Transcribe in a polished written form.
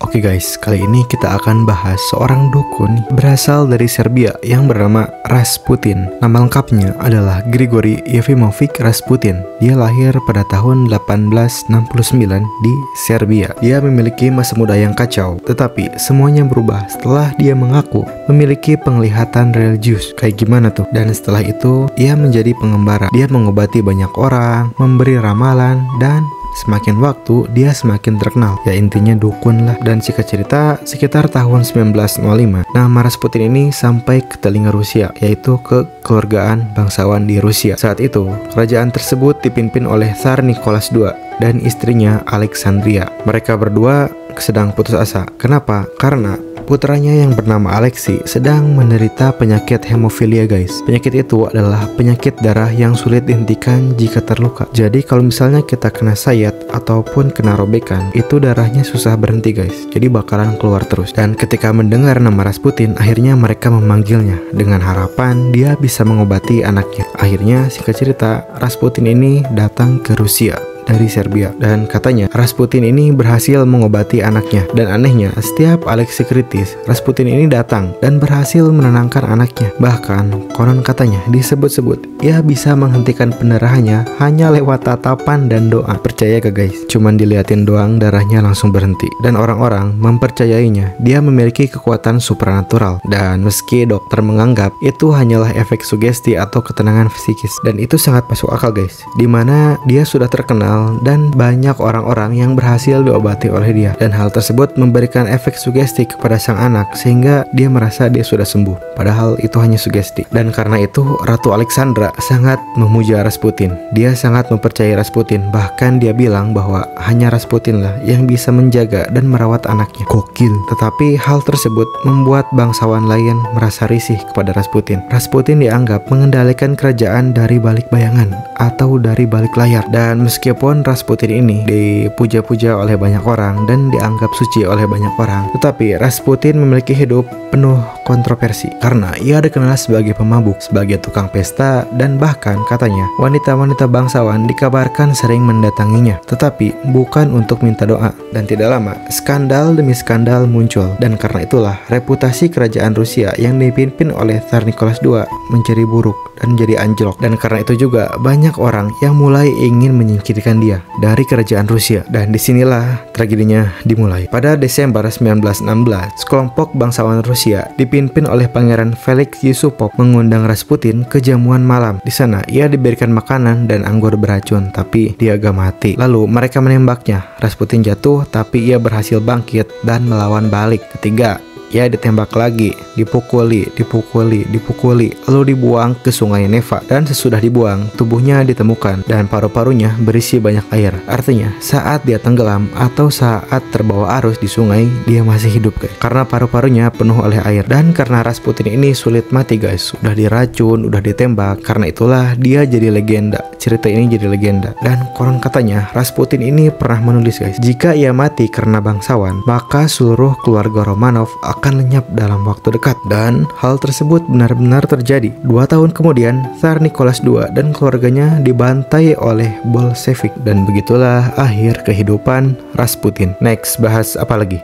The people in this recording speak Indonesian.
Oke guys, kali ini kita akan bahas seorang dukun berasal dari Serbia yang bernama Rasputin. Nama lengkapnya adalah Grigori Yefimovich Rasputin. Dia lahir pada tahun 1869 di Serbia. Dia memiliki masa muda yang kacau, tetapi semuanya berubah setelah dia mengaku memiliki penglihatan religius. Kayak gimana tuh? Dan setelah itu, ia menjadi pengembara. Dia mengobati banyak orang, memberi ramalan, dan semakin waktu dia semakin terkenal. Ya intinya dukun lah. Dan singkat cerita, sekitar tahun 1905 nama Rasputin ini sampai ke telinga Rusia, yaitu ke kekeluargaan bangsawan di Rusia. Saat itu kerajaan tersebut dipimpin oleh Tsar Nicholas II dan istrinya Alexandria. Mereka berdua sedang putus asa. Kenapa? Karena putranya yang bernama Alexei sedang menderita penyakit hemofilia guys. Penyakit itu adalah penyakit darah yang sulit dihentikan jika terluka. Jadi kalau misalnya kita kena sayat ataupun kena robekan, itu darahnya susah berhenti guys. Jadi bakalan keluar terus. Dan ketika mendengar nama Rasputin, akhirnya mereka memanggilnya dengan harapan dia bisa mengobati anaknya. Akhirnya singkat cerita, Rasputin ini datang ke Rusia dari Serbia, dan katanya Rasputin ini berhasil mengobati anaknya. Dan anehnya, setiap Alexei kritis, Rasputin ini datang dan berhasil menenangkan anaknya. Bahkan konon katanya disebut-sebut ia bisa menghentikan pendarahannya hanya lewat tatapan dan doa. Percaya gak guys? Cuman diliatin doang darahnya langsung berhenti. Dan orang-orang mempercayainya dia memiliki kekuatan supranatural. Dan meski dokter menganggap itu hanyalah efek sugesti atau ketenangan psikis, dan itu sangat masuk akal guys, dimana dia sudah terkenal dan banyak orang-orang yang berhasil diobati oleh dia. Dan hal tersebut memberikan efek sugesti kepada sang anak sehingga dia merasa dia sudah sembuh, padahal itu hanya sugesti. Dan karena itu Ratu Alexandra sangat memuja Rasputin. Dia sangat mempercayai Rasputin. Bahkan dia bilang bahwa hanya Rasputin lah yang bisa menjaga dan merawat anaknya. Gokil. Tetapi hal tersebut membuat bangsawan lain merasa risih kepada Rasputin. Rasputin dianggap mengendalikan kerajaan dari balik bayangan atau dari balik layar. Dan meskipun Rasputin ini dipuja-puja oleh banyak orang dan dianggap suci oleh banyak orang, tetapi Rasputin memiliki hidup penuh kontroversi karena ia dikenal sebagai pemabuk, sebagai tukang pesta, dan bahkan katanya wanita-wanita bangsawan dikabarkan sering mendatanginya, tetapi bukan untuk minta doa. Dan tidak lama, skandal demi skandal muncul, dan karena itulah reputasi kerajaan Rusia yang dipimpin oleh Tsar Nicholas II menjadi buruk dan jadi anjlok. Dan karena itu juga banyak orang yang mulai ingin menyingkirkan dia dari kerajaan Rusia. Dan disinilah tragedinya dimulai. Pada Desember 1916, sekelompok bangsawan Rusia dipimpin oleh Pangeran Felix Yusupov mengundang Rasputin ke jamuan malam. Di sana ia diberikan makanan dan anggur beracun, tapi dia gak mati. Lalu mereka menembaknya. Rasputin jatuh, tapi ia berhasil bangkit dan melawan balik. Ketiga, ia ditembak lagi, dipukuli, lalu dibuang ke sungai Neva. Dan sesudah dibuang, tubuhnya ditemukan dan paru-parunya berisi banyak air. Artinya, saat dia tenggelam atau saat terbawa arus di sungai, dia masih hidup guys, karena paru-parunya penuh oleh air. Dan karena Rasputin ini sulit mati guys, udah diracun, udah ditembak, karena itulah dia jadi legenda. Cerita ini jadi legenda. Dan konon katanya Rasputin ini pernah menulis guys, jika ia mati karena bangsawan, maka seluruh keluarga Romanov akan lenyap dalam waktu dekat. Dan hal tersebut benar-benar terjadi. 2 tahun kemudian, Tsar Nicholas II dan keluarganya dibantai oleh Bolshevik. Dan begitulah akhir kehidupan Rasputin. Next, bahas apa lagi?